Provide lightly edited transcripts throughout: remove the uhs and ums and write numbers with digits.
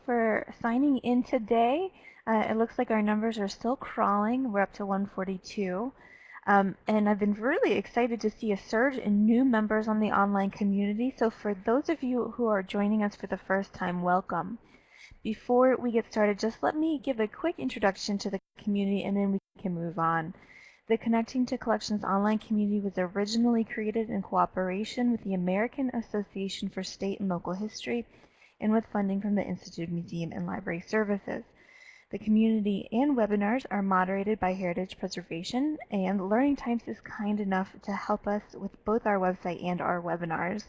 for signing in today. It looks like our numbers are still crawling. We're up to 142. And I've been really excited to see a surge in new members on the online community. So for those of you who are joining us for the first time, welcome. Before we get started, just let me give a quick introduction to the community and then we can move on. The Connecting to Collections online community was originally created in cooperation with the American Association for State and Local History and with funding from the Institute of Museum and Library Services. The community and webinars are moderated by Heritage Preservation, and Learning Times is kind enough to help us with both our website and our webinars.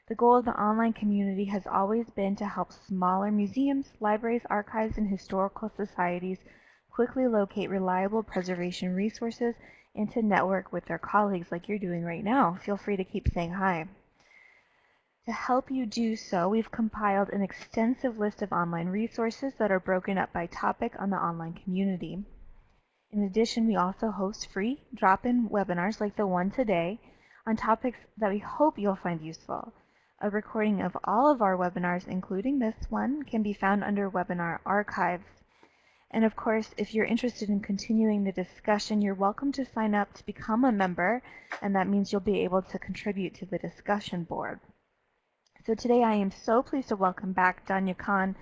The goal of the online community has always been to help smaller museums, libraries, archives, and historical societies quickly locate reliable preservation resources and to network with their colleagues like you're doing right now. Feel free to keep saying hi. To help you do so, we've compiled an extensive list of online resources that are broken up by topic on the online community. In addition, we also host free drop-in webinars like the one today on topics that we hope you'll find useful. A recording of all of our webinars, including this one, can be found under Webinar Archives. And of course, if you're interested in continuing the discussion, you're welcome to sign up to become a member, and that means you'll be able to contribute to the discussion board. So today I am so pleased to welcome back Danya Khan.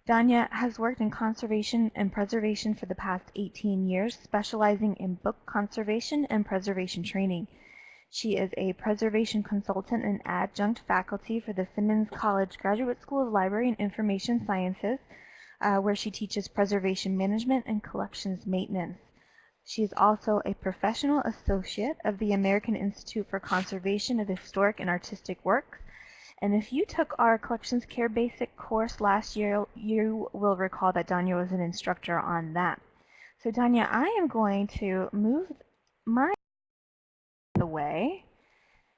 Danya has worked in conservation and preservation for the past 18 years, specializing in book conservation and preservation training. She is a preservation consultant and adjunct faculty for the Simmons College Graduate School of Library and Information Sciences, where she teaches preservation management and collections maintenance. She is also a professional associate of the American Institute for Conservation of Historic and Artistic Works. And if you took our Collections Care Basic course last year, you will recall that Danya was an instructor on that. So Danya, I am going to move my away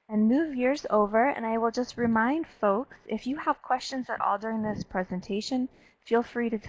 and move yours over, and I will just remind folks, if you have questions at all during this presentation, feel free to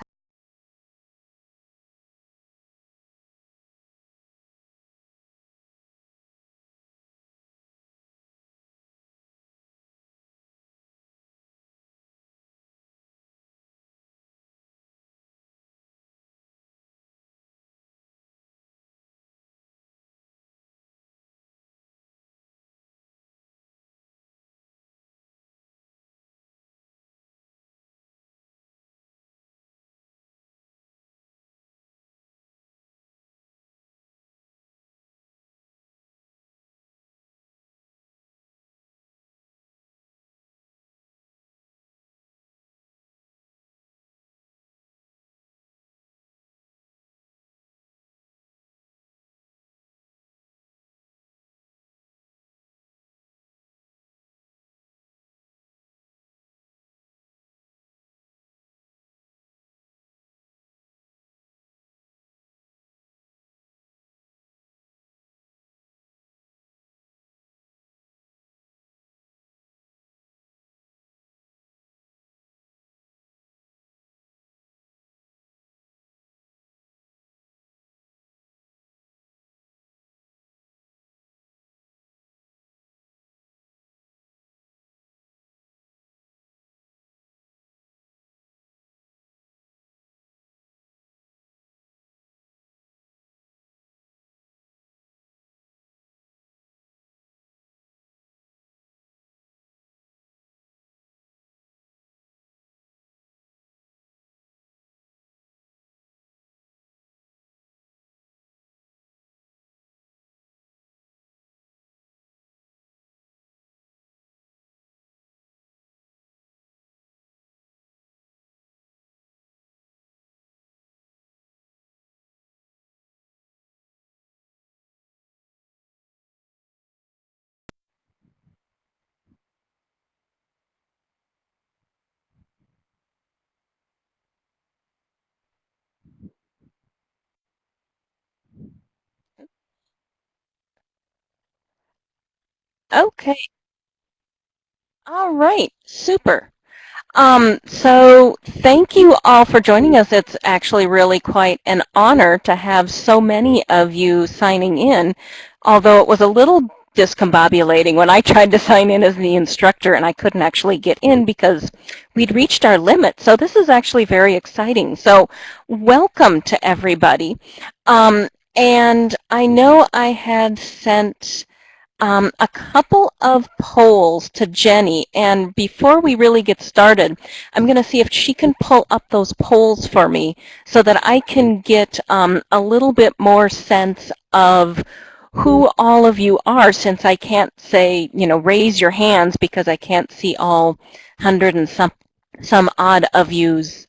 Okay. All right. Super. So thank you all for joining us. It's actually really quite an honor to have so many of you signing in, although it was a little discombobulating when I tried to sign in as the instructor and I couldn't actually get in because we'd reached our limit. So this is actually very exciting. So welcome to everybody. And I know I had sent a couple of polls to Jenny, and before we really get started, I'm going to see if she can pull up those polls for me so that I can get a little bit more sense of who all of you are, since I can't say, raise your hands because I can't see all 100 and some odd of you's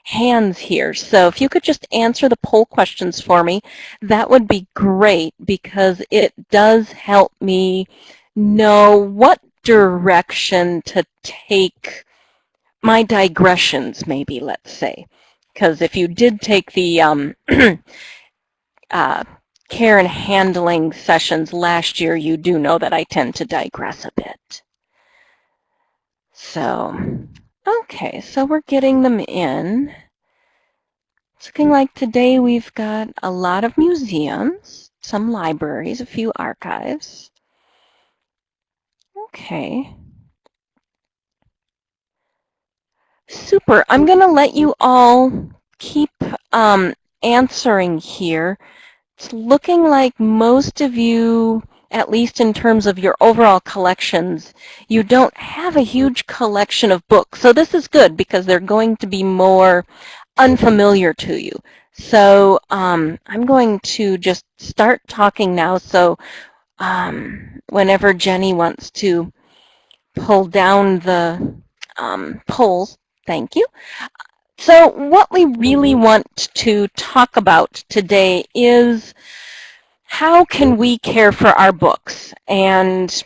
hands here. So if you could just answer the poll questions for me, that would be great, because it does help me know what direction to take my digressions, maybe, let's say. Because if you did take the care and handling sessions last year, you do know that I tend to digress a bit. So, okay, so we're getting them in. It's looking like today we've got a lot of museums, some libraries, a few archives. Okay. Super. I'm going to let you all keep answering here. It's looking like most of you, at least in terms of your overall collections, you don't have a huge collection of books. So this is good because they're going to be more unfamiliar to you. So I'm going to just start talking now. So whenever Jenny wants to pull down the polls, thank you. So what we really want to talk about today is how can we care for our books? And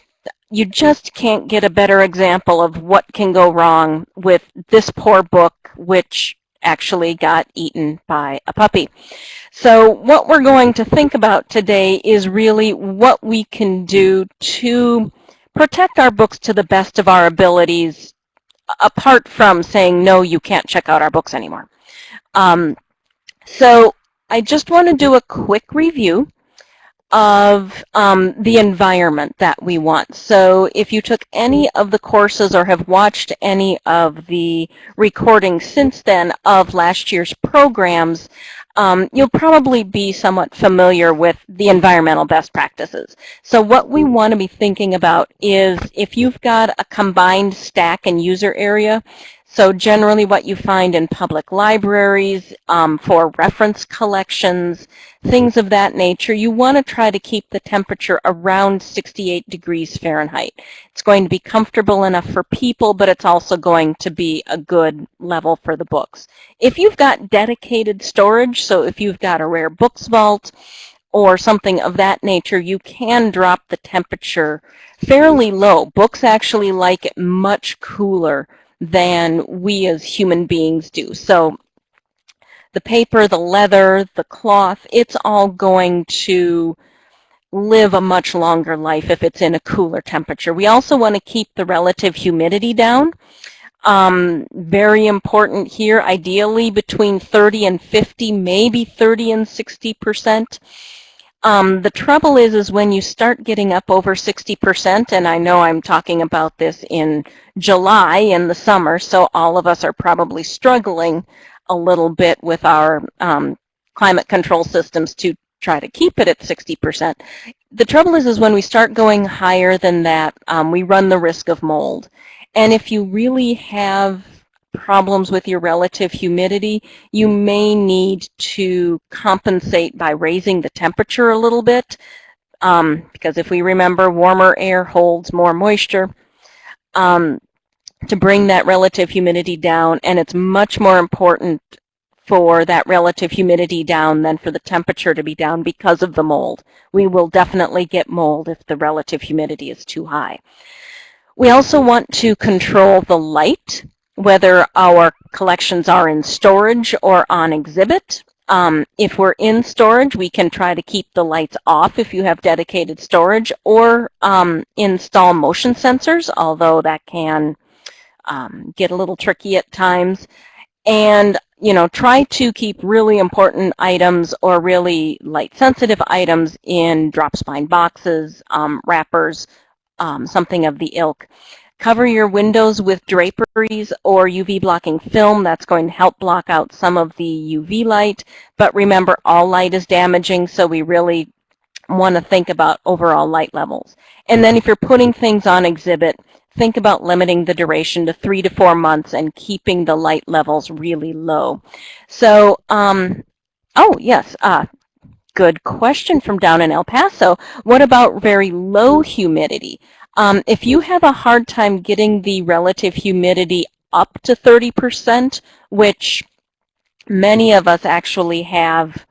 you just can't get a better example of what can go wrong with this poor book, which actually got eaten by a puppy. So what we're going to think about today is really what we can do to protect our books to the best of our abilities, apart from saying, no, you can't check out our books anymore. So I just want to do a quick review of the environment that we want. So if you took any of the courses or have watched any of the recordings since then of last year's programs, you'll probably be somewhat familiar with the environmental best practices. So what we want to be thinking about is if you've got a combined stack and user area, so generally what you find in public libraries for reference collections, things of that nature, you want to try to keep the temperature around 68 degrees Fahrenheit. It's going to be comfortable enough for people, but it's also going to be a good level for the books. If you've got dedicated storage, so if you've got a rare books vault or something of that nature, you can drop the temperature fairly low. Books actually like it much cooler than we as human beings do. So the paper, the leather, the cloth, it's all going to live a much longer life if it's in a cooler temperature. We also want to keep the relative humidity down. Very important here, ideally between 30 and 50, maybe 30 and 60%. The trouble is when you start getting up over 60%, and I know I'm talking about this in July in the summer, so all of us are probably struggling a little bit with our climate control systems to try to keep it at 60%. The trouble is when we start going higher than that, we run the risk of mold. And if you really have problems with your relative humidity, you may need to compensate by raising the temperature a little bit, because if we remember, warmer air holds more moisture, to bring that relative humidity down, and it's much more important for that relative humidity down than for the temperature to be down because of the mold. We will definitely get mold if the relative humidity is too high. We also want to control the light, whether our collections are in storage or on exhibit. If we're in storage, we can try to keep the lights off if you have dedicated storage, or install motion sensors, although that can get a little tricky at times. And try to keep really important items or really light-sensitive items in drop spine boxes, wrappers, something of the ilk. Cover your windows with draperies or UV blocking film. That's going to help block out some of the UV light. But remember, all light is damaging, so we really want to think about overall light levels. And then if you're putting things on exhibit, think about limiting the duration to 3 to 4 months and keeping the light levels really low. So, oh yes, good question from down in El Paso. What about very low humidity? If you have a hard time getting the relative humidity up to 30%, which many of us actually have,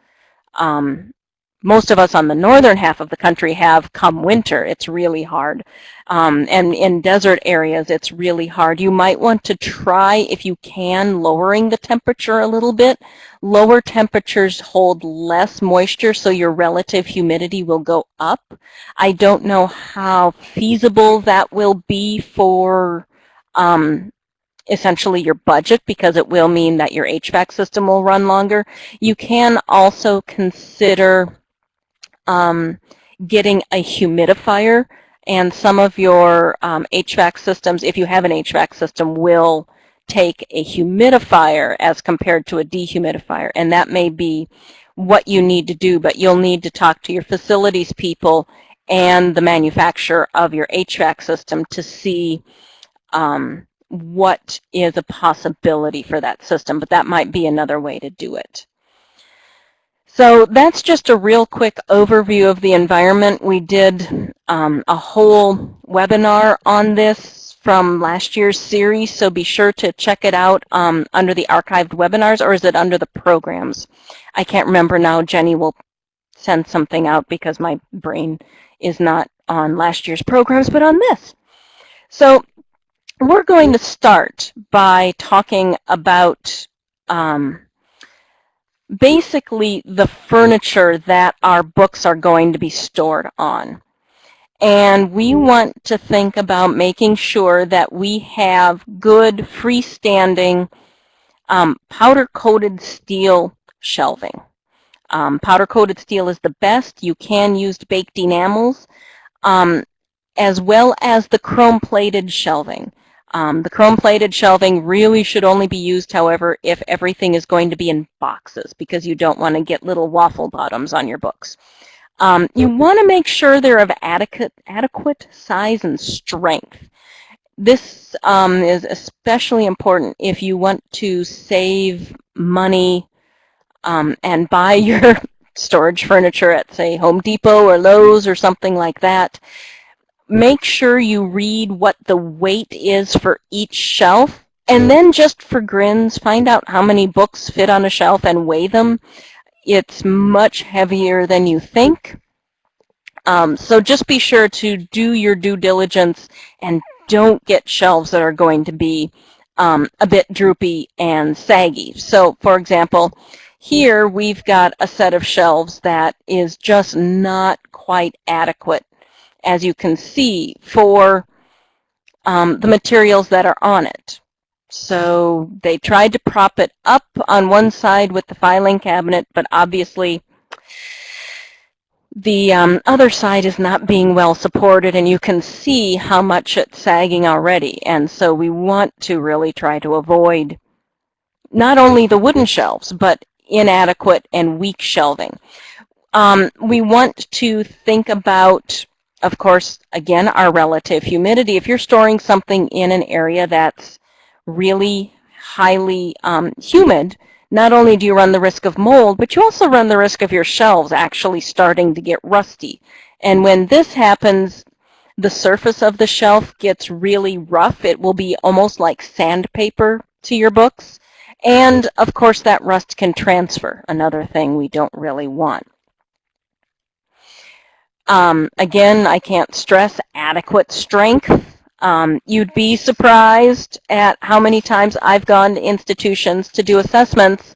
most of us on the northern half of the country have come winter, it's really hard. And in desert areas, it's really hard. You might want to try, if you can, lowering the temperature a little bit. Lower temperatures hold less moisture, so your relative humidity will go up. I don't know how feasible that will be for essentially your budget, because it will mean that your HVAC system will run longer. You can also consider getting a humidifier, and some of your HVAC systems, if you have an HVAC system, will take a humidifier as compared to a dehumidifier, and that may be what you need to do, but you'll need to talk to your facilities people and the manufacturer of your HVAC system to see what is a possibility for that system, but that might be another way to do it. So that's just a real quick overview of the environment. We did a whole webinar on this from last year's series, so be sure to check it out under the archived webinars, or is it under the programs? I can't remember now. Jenny will send something out because my brain is not on last year's programs, but on this. So we're going to start by talking about basically the furniture that our books are going to be stored on. And we want to think about making sure that we have good freestanding powder-coated steel shelving. Powder-coated steel is the best. You can use baked enamels, as well as the chrome-plated shelving. The chrome-plated shelving really should only be used, however, if everything is going to be in boxes, because you don't want to get little waffle bottoms on your books. You want to make sure they're of adequate size and strength. This is especially important if you want to save money and buy your storage furniture at, say, Home Depot or Lowe's or something like that. Make sure you read what the weight is for each shelf, and then just for grins, find out how many books fit on a shelf and weigh them. It's much heavier than you think. So just be sure to do your due diligence and don't get shelves that are going to be a bit droopy and saggy. So, for example, here we've got a set of shelves that is just not quite adequate, as you can see, for the materials that are on it. So they tried to prop it up on one side with the filing cabinet, but obviously the other side is not being well supported, and you can see how much it's sagging already. And so we want to really try to avoid not only the wooden shelves, but inadequate and weak shelving. We want to think about, of course, again, our relative humidity. If you're storing something in an area that's really highly humid, not only do you run the risk of mold, but you also run the risk of your shelves actually starting to get rusty. And when this happens, the surface of the shelf gets really rough. It will be almost like sandpaper to your books. And, of course, that rust can transfer, another thing we don't really want. Again, I can't stress adequate strength. You'd be surprised at how many times I've gone to institutions to do assessments,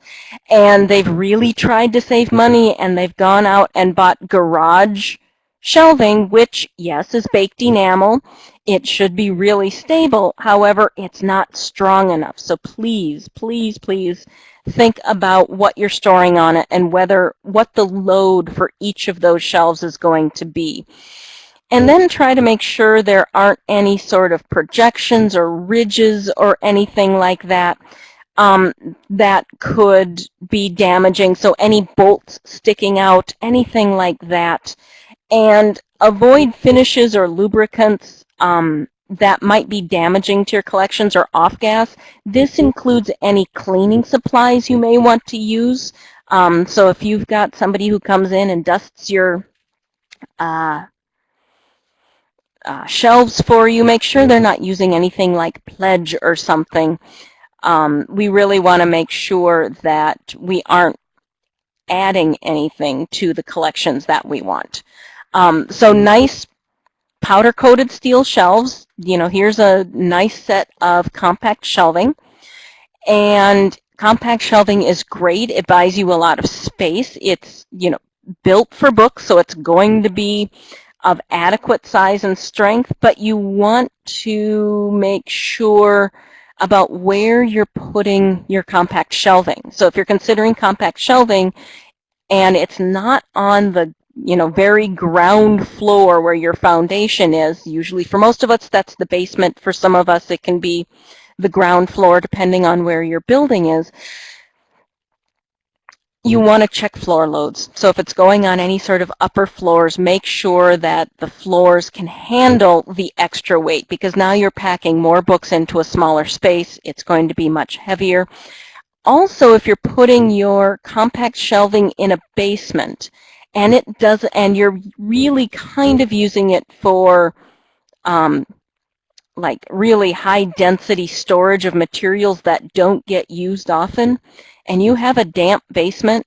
and they've really tried to save money, and they've gone out and bought garage shelving, which, yes, is baked enamel. It should be really stable. However, it's not strong enough. So please, please, please think about what you're storing on it and what the load for each of those shelves is going to be. And then try to make sure there aren't any sort of projections or ridges or anything like that that could be damaging. So any bolts sticking out, anything like that. And avoid finishes or lubricants that might be damaging to your collections or off-gas. This includes any cleaning supplies you may want to use. So if you've got somebody who comes in and dusts your shelves for you, make sure they're not using anything like Pledge or something. We really want to make sure that we aren't adding anything to the collections that we want. So nice powder-coated steel shelves. You know, here's a nice set of compact shelving. And compact shelving is great. It buys you a lot of space. It's, you know, built for books, so it's going to be of adequate size and strength, but you want to make sure about where you're putting your compact shelving. So if you're considering compact shelving and it's not on the, you know, very ground floor where your foundation is, usually for most of us that's the basement, for some of us it can be the ground floor depending on where your building is, you want to check floor loads. So if it's going on any sort of upper floors, make sure that the floors can handle the extra weight, because now you're packing more books into a smaller space. It's going to be much heavier. Also, if you're putting your compact shelving in a basement and you're really kind of using it for like really high density storage of materials that don't get used often, and you have a damp basement,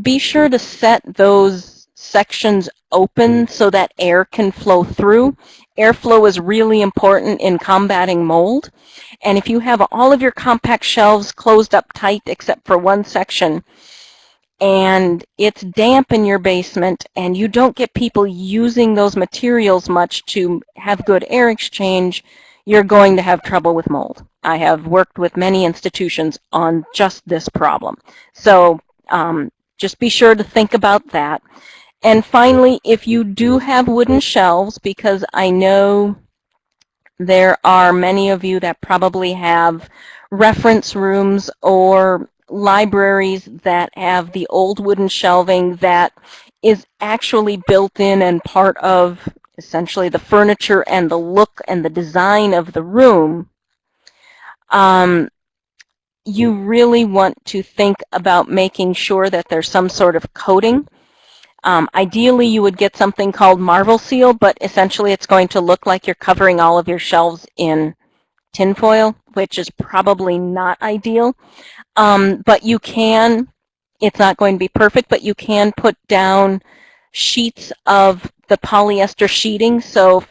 be sure to set those sections open so that air can flow through. Airflow is really important in combating mold. And if you have all of your compact shelves closed up tight except for one section, and it's damp in your basement, and you don't get people using those materials much to have good air exchange, you're going to have trouble with mold. I have worked with many institutions on just this problem. So just be sure to think about that. And finally, if you do have wooden shelves, because I know there are many of you that probably have reference rooms or libraries that have the old wooden shelving that is actually built in and part of essentially the furniture and the look and the design of the room, you really want to think about making sure that there's some sort of coating. Ideally, you would get something called Marvel Seal, but essentially it's going to look like you're covering all of your shelves in tinfoil, which is probably not ideal. But you can, it's not going to be perfect, but you can put down sheets of the polyester sheeting. So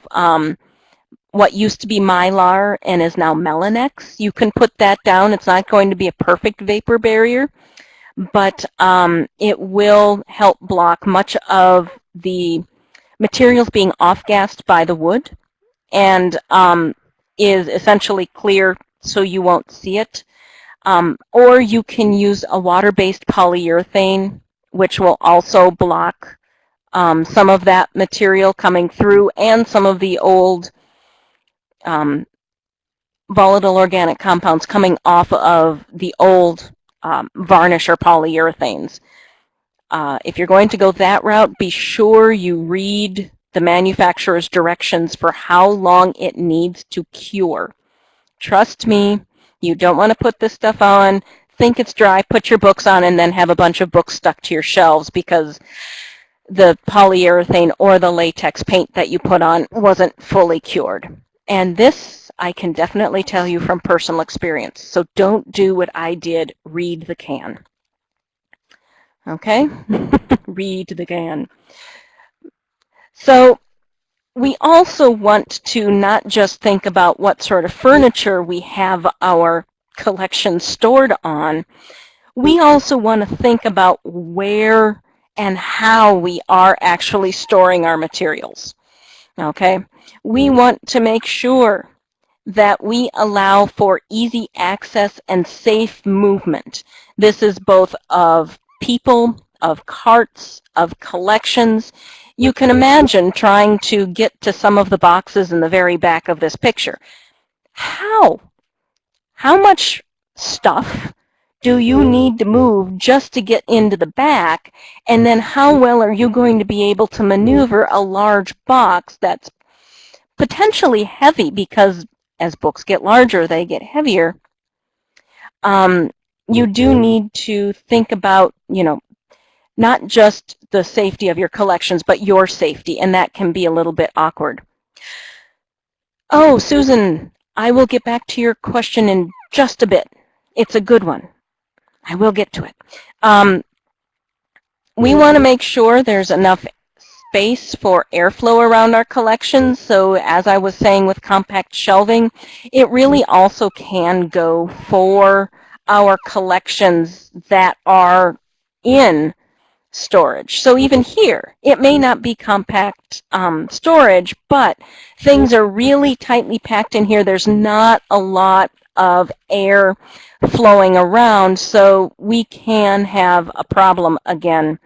what used to be Mylar and is now Melanex, you can put that down. It's not going to be a perfect vapor barrier, but it will help block much of the materials being off-gassed by the wood, and is essentially clear so you won't see it. Or you can use a water-based polyurethane, which will also block some of that material coming through and some of the old volatile organic compounds coming off of the old varnish or polyurethanes. If you're going to go that route, be sure you read the manufacturer's directions for how long it needs to cure. Trust me, you don't want to put this stuff on, think it's dry, put your books on, and then have a bunch of books stuck to your shelves because the polyurethane or the latex paint that you put on wasn't fully cured. And this I can definitely tell you from personal experience. So don't do what I did, read the can. Okay? Read the can. So we also want to not just think about what sort of furniture we have our collection stored on. We also want to think about where and how we are actually storing our materials. Okay? We want to make sure that we allow for easy access and safe movement. This is both of people, of carts, of collections. You can imagine trying to get to some of the boxes in the very back of this picture. How? How much stuff do you need to move just to get into the back? And then how well are you going to be able to maneuver a large box that's potentially heavy, because as books get larger, they get heavier. You do need to think about, not just the safety of your collections, but your safety, and that can be a little bit awkward. Oh, Susan, I will get back to your question in just a bit. It's a good one. I will get to it. We want to make sure there's enough space for airflow around our collections. So as I was saying with compact shelving, it really also can go for our collections that are in storage. So even here, it may not be compact storage, but things are really tightly packed in here. There's not a lot of air flowing around, so we can have a problem again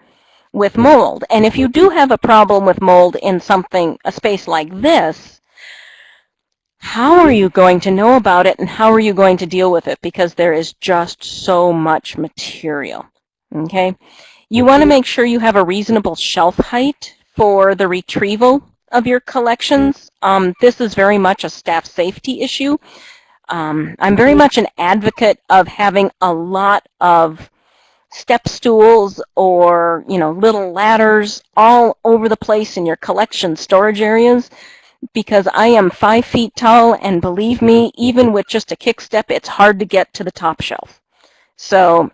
with mold. And if you do have a problem with mold in a space like this, how are you going to know about it and how are you going to deal with it? Because there is just so much material. Okay? You want to make sure you have a reasonable shelf height for the retrieval of your collections. This is very much a staff safety issue. I'm very much an advocate of having a lot of step stools or little ladders all over the place in your collection storage areas, because I am 5 feet tall, and believe me, even with just a kick step, it's hard to get to the top shelf. So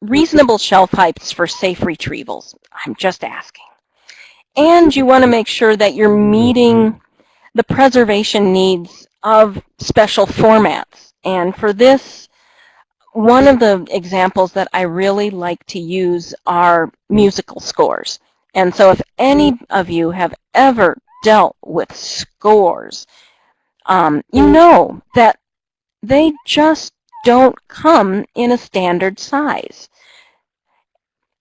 reasonable shelf heights for safe retrievals. I'm just asking. And you want to make sure that you're meeting the preservation needs of special formats. And for this, one of the examples that I really like to use are musical scores. And so if any of you have ever dealt with scores, you know that they just don't come in a standard size.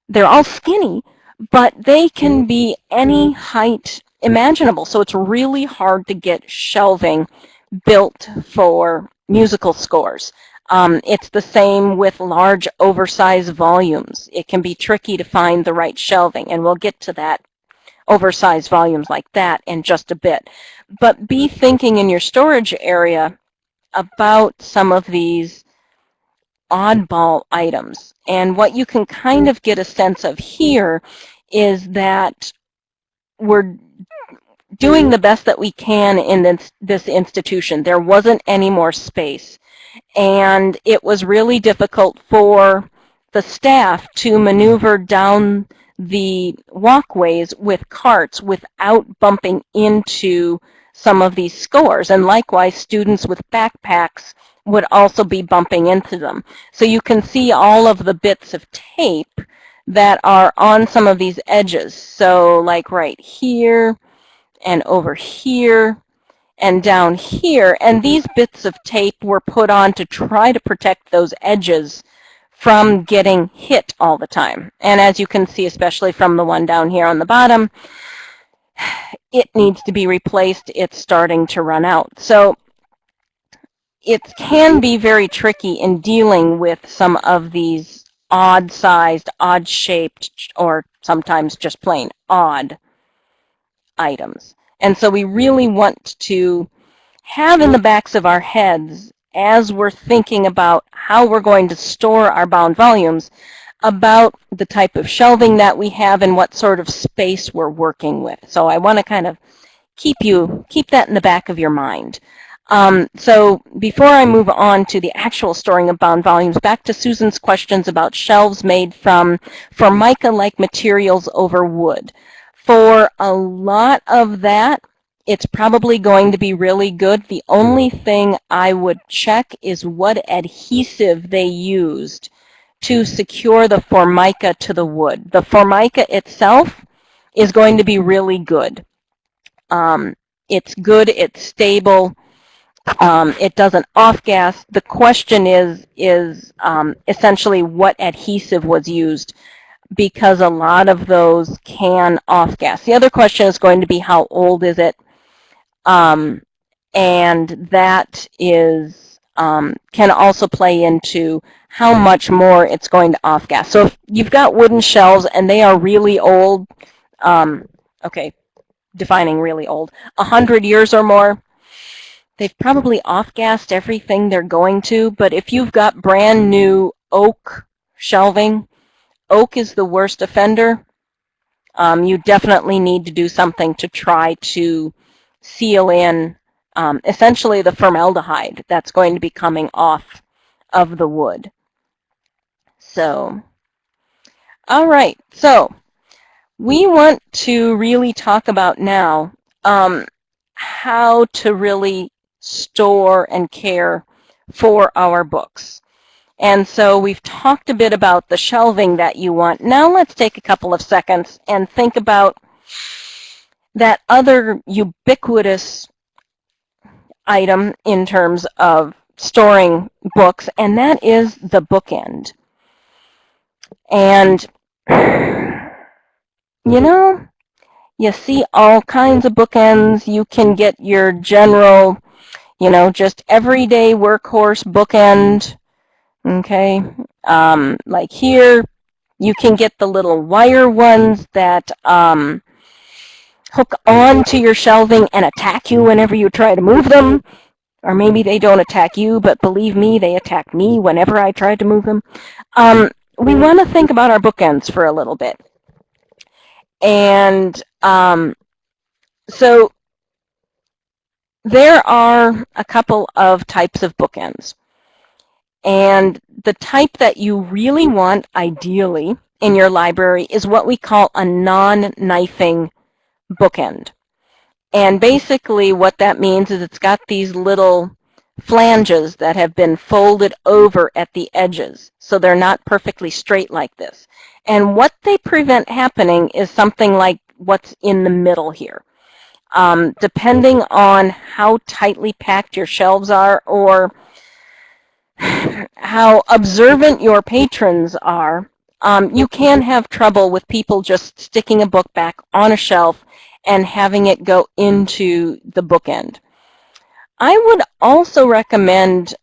They're all skinny, but they can be any height imaginable. So it's really hard to get shelving built for musical scores. It's the same with large oversized volumes. It can be tricky to find the right shelving, and we'll get to that, oversized volumes like that, in just a bit. But be thinking in your storage area about some of these oddball items. And what you can kind of get a sense of here is that we're doing the best that we can in this institution. There wasn't any more space. And it was really difficult for the staff to maneuver down the walkways with carts without bumping into some of these scores. And likewise, students with backpacks would also be bumping into them. So you can see all of the bits of tape that are on some of these edges. So like right here and over here and down here. And these bits of tape were put on to try to protect those edges from getting hit all the time. And as you can see, especially from the one down here on the bottom, it needs to be replaced. It's starting to run out. So it can be very tricky in dealing with some of these odd-sized, odd-shaped, or sometimes just plain odd items. And so we really want to have in the backs of our heads, as we're thinking about how we're going to store our bound volumes, about the type of shelving that we have and what sort of space we're working with. So I want to kind of keep that in the back of your mind. So before I move on to the actual storing of bound volumes, back to Susan's questions about shelves made from Formica-like materials over wood. For a lot of that, it's probably going to be really good. The only thing I would check is what adhesive they used to secure the formica to the wood. The formica itself is going to be really good. It's good, it's stable, it doesn't off-gas. The question is essentially what adhesive was used, because a lot of those can off-gas. The other question is going to be how old is it, and that is can also play into how much more it's going to off-gas. So if you've got wooden shelves and they are really old, okay, defining really old, 100 years or more, they've probably off-gassed everything they're going to. But if you've got brand new oak shelving, oak is the worst offender. You definitely need to do something to try to seal in essentially the formaldehyde that's going to be coming off of the wood. So, all right, so we want to really talk about now how to really store and care for our books. And so we've talked a bit about the shelving that you want. Now let's take a couple of seconds and think about that other ubiquitous item in terms of storing books, and that is the bookend. And, you know, you see all kinds of bookends. You can get your general, you know, just everyday workhorse bookend, okay? Like here, you can get the little wire ones that hook on to your shelving and attack you whenever you try to move them. Or maybe they don't attack you, but believe me, they attack me whenever I try to move them. We want to think about our bookends for a little bit. And so there are a couple of types of bookends. And the type that you really want, ideally, in your library is what we call a non-knifing bookend. And basically what that means is it's got these little flanges that have been folded over at the edges, so they're not perfectly straight like this. And what they prevent happening is something like what's in the middle here. Depending on how tightly packed your shelves are or how observant your patrons are, you can have trouble with people just sticking a book back on a shelf and having it go into the bookend. I would also recommend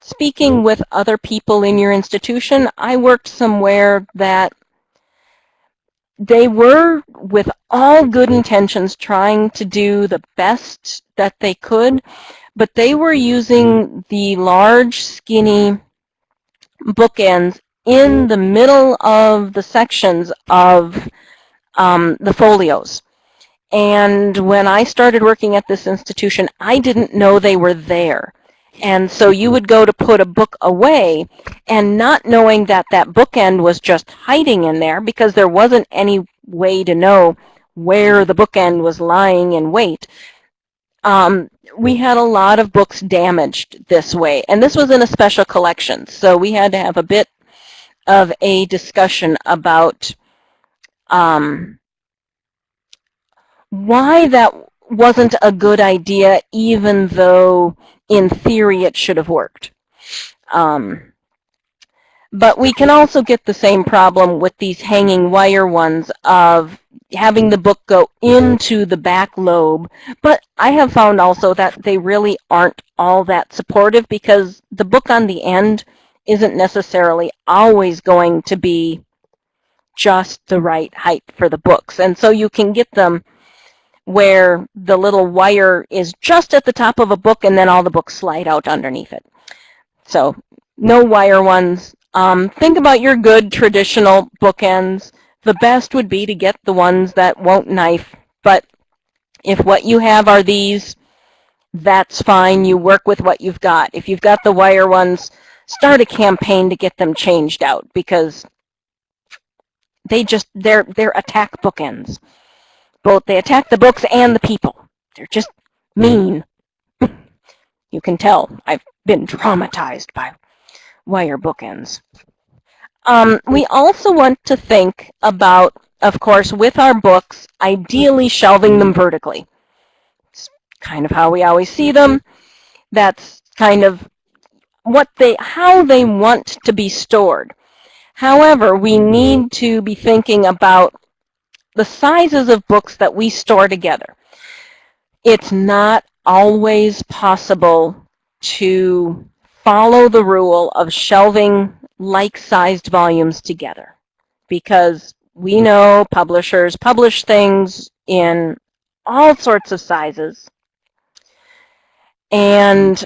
speaking with other people in your institution. I worked somewhere that they were, with all good intentions, trying to do the best that they could, but they were using the large, skinny bookends in the middle of the sections of the folios. And when I started working at this institution, I didn't know they were there. And so you would go to put a book away, and not knowing that that bookend was just hiding in there, because there wasn't any way to know where the bookend was lying in wait, we had a lot of books damaged this way. And this was in a special collection, so we had to have a bit of a discussion about why that wasn't a good idea, even though in theory it should have worked. But we can also get the same problem with these hanging wire ones of having the book go into the back lobe. But I have found also that they really aren't all that supportive, because the book on the end isn't necessarily always going to be just the right height for the books. And so you can get them where the little wire is just at the top of a book and then all the books slide out underneath it. So no wire ones. Think about your good traditional bookends. The best would be to get the ones that won't knife, but if what you have are these, that's fine. You work with what you've got. If you've got the wire ones, start a campaign to get them changed out, because they're attack bookends. Both they attack the books and the people. They're just mean. You can tell I've been traumatized by wire bookends. We also want to think about, of course, with our books, ideally shelving them vertically. It's kind of how we always see them. That's kind of how they want to be stored. However, we need to be thinking about the sizes of books that we store together. It's not always possible to follow the rule of shelving like-sized volumes together, because we know publishers publish things in all sorts of sizes, and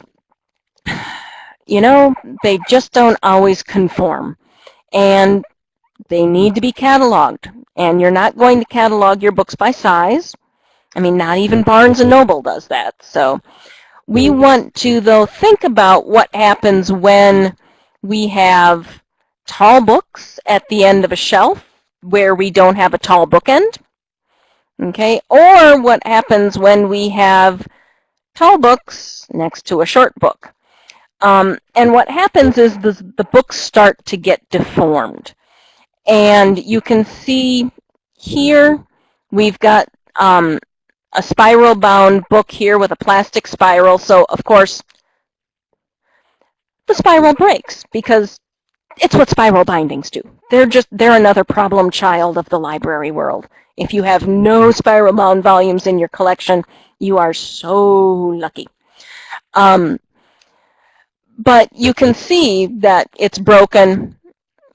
they just don't always conform, and they need to be cataloged. And you're not going to catalog your books by size. I mean, not even Barnes & Noble does that. So we want to, though, think about what happens when we have tall books at the end of a shelf where we don't have a tall bookend, okay? Or what happens when we have tall books next to a short book. And what happens is the books start to get deformed. And you can see here we've got a spiral-bound book here with a plastic spiral. So, of course, the spiral breaks because it's what spiral bindings do. They're another problem child of the library world. If you have no spiral-bound volumes in your collection, you are so lucky. But you can see that it's broken.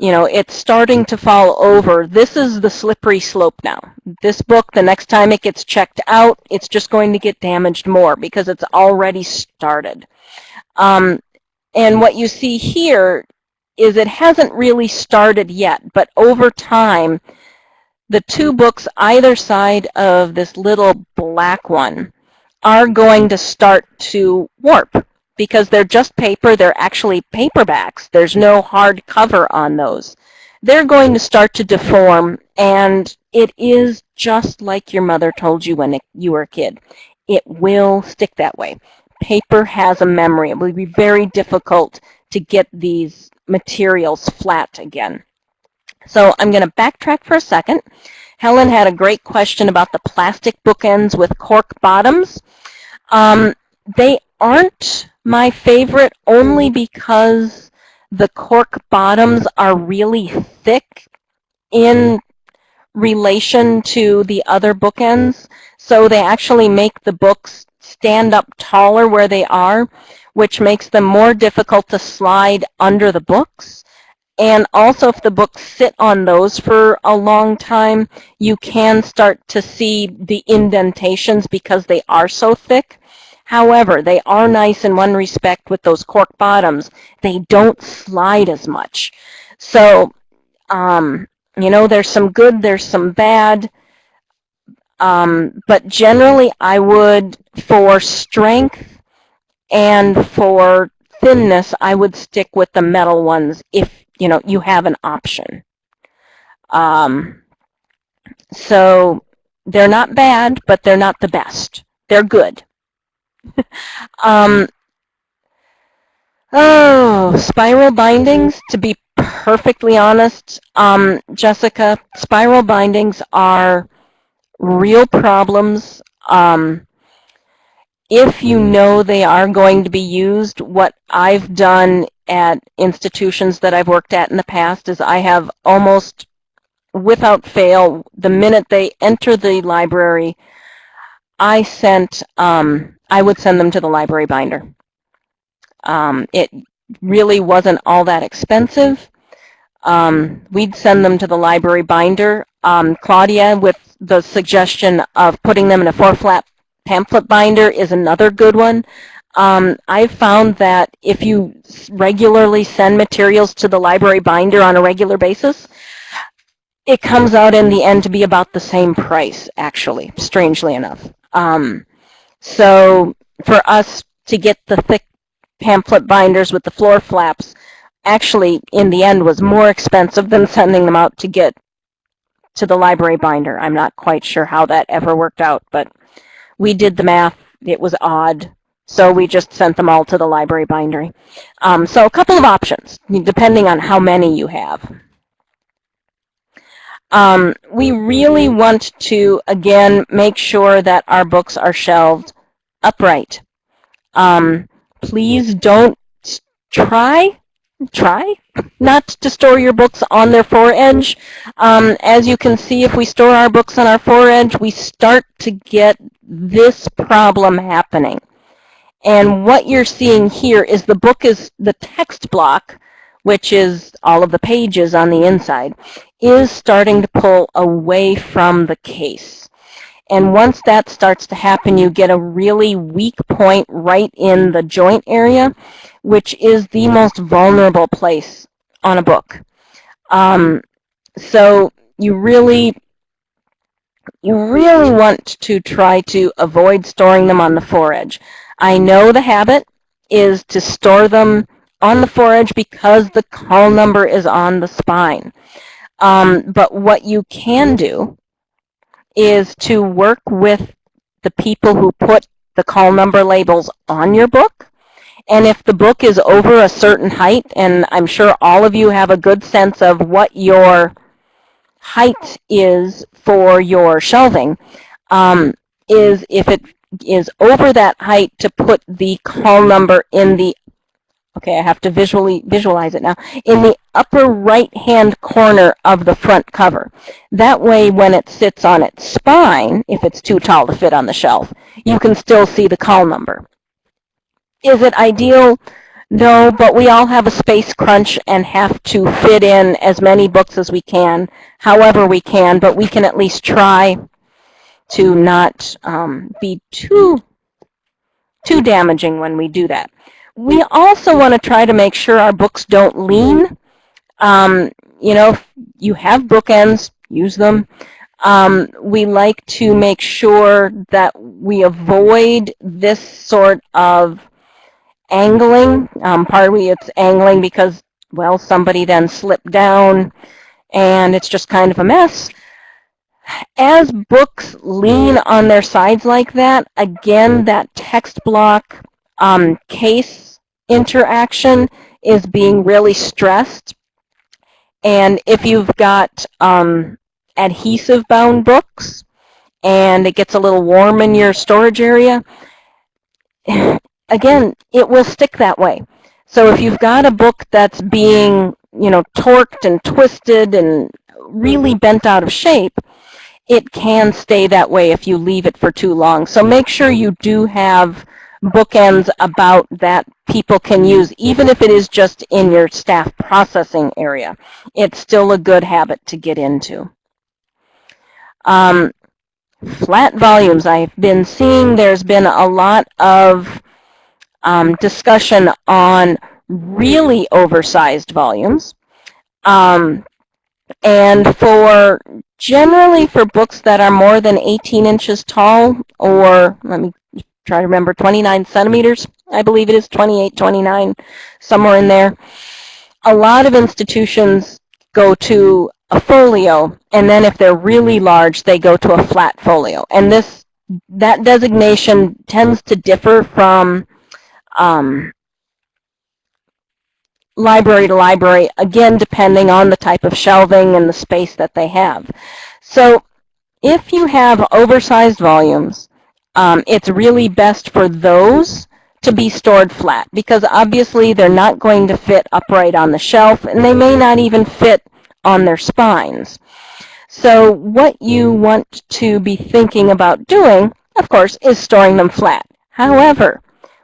It's starting to fall over. This is the slippery slope now. This book, the next time it gets checked out, it's just going to get damaged more because it's already started. And what you see here is it hasn't really started yet, but over time, the two books either side of this little black one are going to start to warp because they're just paper. They're actually paperbacks. There's no hard cover on those. They're going to start to deform, and it is just like your mother told you when you were a kid. It will stick that way. Paper has a memory. It will be very difficult to get these materials flat again. So I'm going to backtrack for a second. Helen had a great question about the plastic bookends with cork bottoms. They aren't my favorite only because the cork bottoms are really thick in relation to the other bookends. So they actually make the books stand up taller where they are, which makes them more difficult to slide under the books. And also, if the books sit on those for a long time, you can start to see the indentations because they are so thick. However, they are nice in one respect with those cork bottoms. They don't slide as much. So, there's some good, there's some bad. But generally, I would, for strength and for thinness, I would stick with the metal ones if you have an option. So they're not bad, but they're not the best. They're good. Spiral bindings, to be perfectly honest, Jessica, spiral bindings are real problems. If you know they are going to be used, what I've done at institutions that I've worked at in the past is I have almost without fail, the minute they enter the library, I would send them to the library binder. It really wasn't all that expensive. We'd send them to the library binder. Claudia, with the suggestion of putting them in a 4-flap pamphlet binder, is another good one. I've found that if you regularly send materials to the library binder on a regular basis, it comes out in the end to be about the same price, actually, strangely enough. So for us to get the thick pamphlet binders with the floor flaps, actually, in the end, was more expensive than sending them out to get to the library binder. I'm not quite sure how that ever worked out, but we did the math. It was odd. So we just sent them all to the library bindery. So a couple of options, depending on how many you have. We really want to, again, make sure that our books are shelved upright. Please don't try not to store your books on their foredge. As you can see, if we store our books on our foredge, we start to get this problem happening. And what you're seeing here is the text block, which is all of the pages on the inside, is starting to pull away from the case. And once that starts to happen, you get a really weak point right in the joint area, which is the most vulnerable place on a book. So you really want to try to avoid storing them on the foredge. I know the habit is to store them on the foredge because the call number is on the spine. But what you can do is to work with the people who put the call number labels on your book. And if the book is over a certain height, and I'm sure all of you have a good sense of what your height is for your shelving, is if it is over that height, to put the call number in the, okay, I have to visualize it now, in the upper right-hand corner of the front cover. That way, when it sits on its spine, if it's too tall to fit on the shelf, you can still see the call number. Is it ideal? No, but we all have a space crunch and have to fit in as many books as we can, however we can, but we can at least try to not be too damaging when we do that. We also want to try to make sure our books don't lean. You know, if you have bookends, use them. We like to make sure that we avoid this sort of angling. Partly it's angling because, well, somebody then slipped down and it's just kind of a mess. As books lean on their sides like that, again, that text block case interaction is being really stressed. And if you've got adhesive bound books and it gets a little warm in your storage area, again, it will stick that way. So if you've got a book that's being, you know, torqued and twisted and really bent out of shape, it can stay that way if you leave it for too long. So make sure you do have bookends about that people can use, even if it is just in your staff processing area. It's still a good habit to get into. Flat volumes. I've been seeing there's been a lot of discussion on really oversized volumes. And generally for books that are more than 18 inches tall, or let me try to remember, 29 centimeters, I believe it is, 28, 29, somewhere in there, a lot of institutions go to a folio, and then if they're really large, they go to a flat folio. And that designation tends to differ from library to library, again, depending on the type of shelving and the space that they have. So if you have oversized volumes, it's really best for those to be stored flat, because obviously they're not going to fit upright on the shelf, and they may not even fit on their spines. So what you want to be thinking about doing, of course, is storing them flat. However,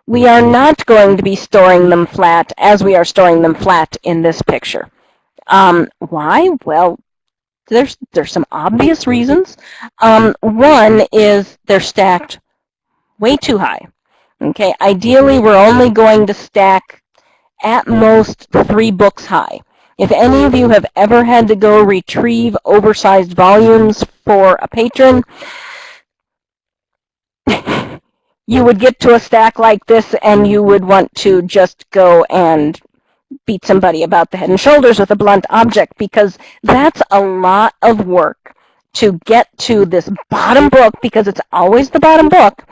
we are not going to be storing them flat as we are storing them flat in this picture. Why? Well, there's some obvious reasons. One is they're stacked way too high. Okay, ideally we're only going to stack at most 3 books high. If any of you have ever had to go retrieve oversized volumes for a patron, you would get to a stack like this and you would want to just go and beat somebody about the head and shoulders with a blunt object, because that's a lot of work to get to this bottom book, because it's always the bottom book,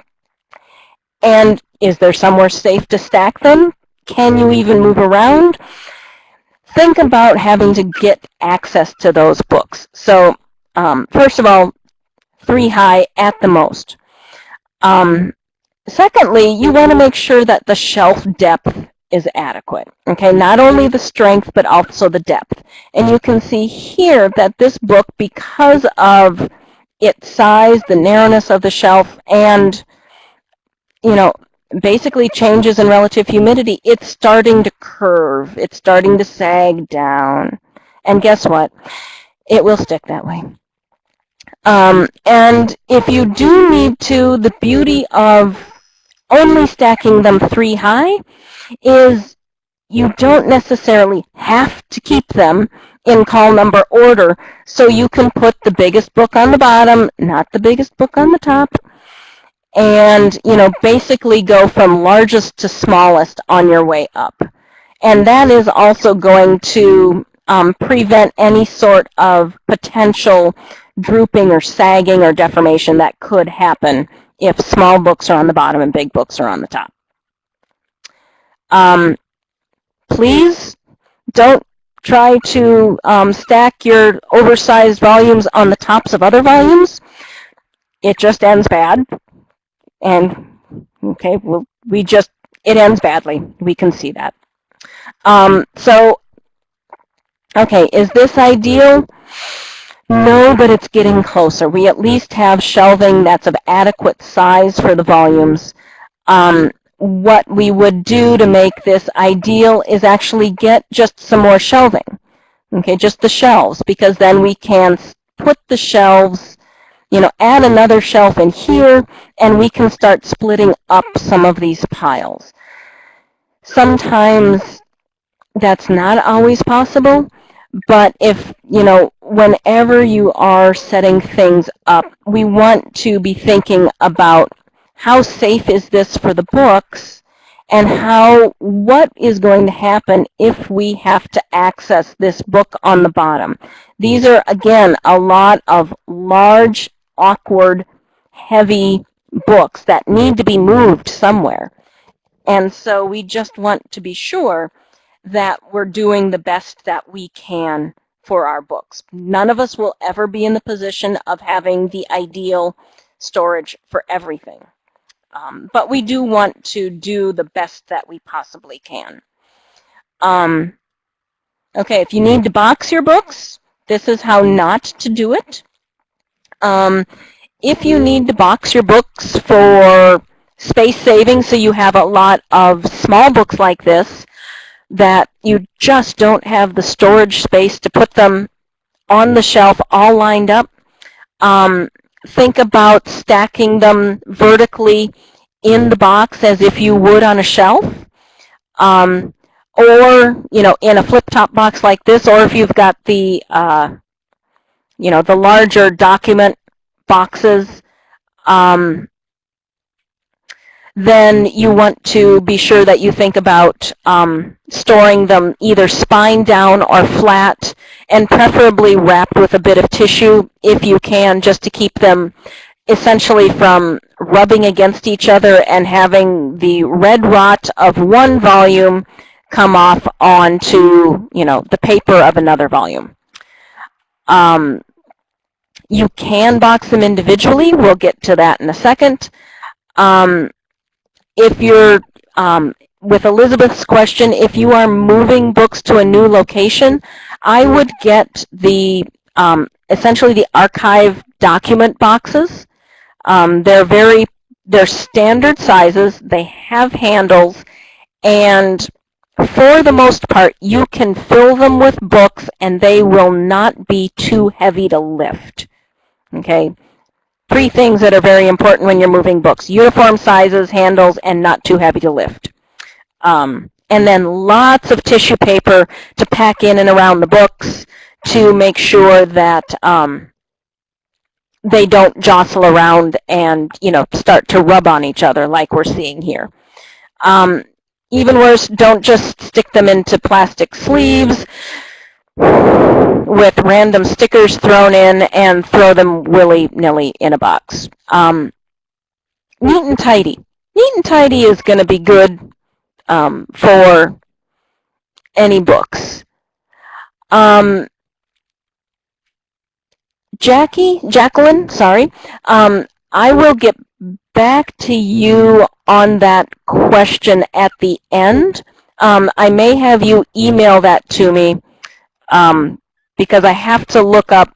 And is there somewhere safe to stack them? Can you even move around? Think about having to get access to those books. So first of all, 3 high at the most. Secondly, you want to make sure that the shelf depth is adequate. Okay, not only the strength, but also the depth. And you can see here that this book, because of its size, the narrowness of the shelf, and basically changes in relative humidity, it's starting to curve. It's starting to sag down. And guess what? It will stick that way. And if you do need to, the beauty of only stacking them 3 high is you don't necessarily have to keep them in call number order, so you can put the biggest book on the bottom, not the biggest book on the top, and basically go from largest to smallest on your way up. And that is also going to prevent any sort of potential drooping or sagging or deformation that could happen if small books are on the bottom and big books are on the top. Please don't try to stack your oversized volumes on the tops of other volumes. It just ends bad. And, okay, well, it ends badly. We can see that. Okay, is this ideal? No, but it's getting closer. We at least have shelving that's of adequate size for the volumes. What we would do to make this ideal is actually get just some more shelving. Okay, just the shelves, because then we can put the shelves, add another shelf in here, and we can start splitting up some of these piles. Sometimes that's not always possible, but if, whenever you are setting things up, we want to be thinking about how safe is this for the books, and what is going to happen if we have to access this book on the bottom. These are, again, a lot of large, awkward, heavy books that need to be moved somewhere. And so we just want to be sure that we're doing the best that we can for our books. None of us will ever be in the position of having the ideal storage for everything. But we do want to do the best that we possibly can. Okay, if you need to box your books, this is how not to do it. If you need to box your books for space saving, so you have a lot of small books like this that you just don't have the storage space to put them on the shelf all lined up, think about stacking them vertically in the box as if you would on a shelf, or in a flip-top box like this, or if you've got the the larger document boxes, then you want to be sure that you think about storing them either spine down or flat, and preferably wrapped with a bit of tissue if you can, just to keep them essentially from rubbing against each other and having the red rot of one volume come off onto the paper of another volume. You can box them individually. We'll get to that in a second. If you're, with Elizabeth's question, if you are moving books to a new location, I would get the, essentially the archive document boxes. They're standard sizes, they have handles, and for the most part, you can fill them with books and they will not be too heavy to lift. Okay? 3 things that are very important when you're moving books: uniform sizes, handles, and not too heavy to lift. And then lots of tissue paper to pack in and around the books to make sure that they don't jostle around and start to rub on each other like we're seeing here. Even worse, don't just stick them into plastic sleeves with random stickers thrown in and throw them willy-nilly in a box. Neat and tidy. Neat and tidy is going to be good for any books. Jacqueline, sorry, I will get back to you on that question at the end. I may have you email that to me because I have to look up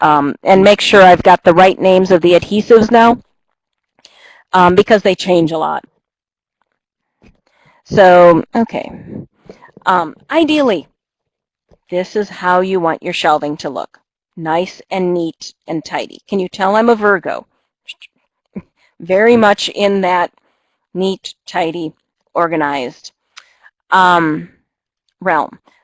and make sure I've got the right names of the adhesives now because they change a lot. So, okay. Ideally, this is how you want your shelving to look. Nice and neat and tidy. Can you tell I'm a Virgo? Very much in that neat, tidy, organized realm.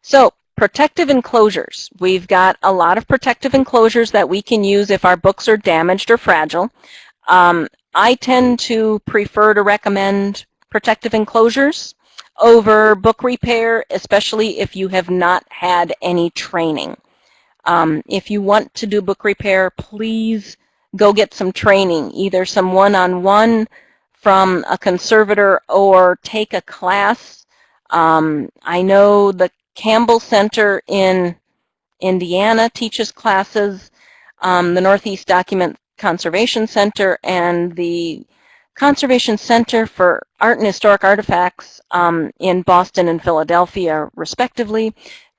So, protective enclosures. We've got a lot of protective enclosures that we can use if our books are damaged or fragile. I tend to prefer to recommend protective enclosures over book repair, especially if you have not had any training. If you want to do book repair, please go get some training, either some one-on-one from a conservator or take a class. I know the Campbell Center in Indiana teaches classes, the Northeast Document Conservation Center and the Conservation Center for Art and Historic Artifacts in Boston and Philadelphia, respectively,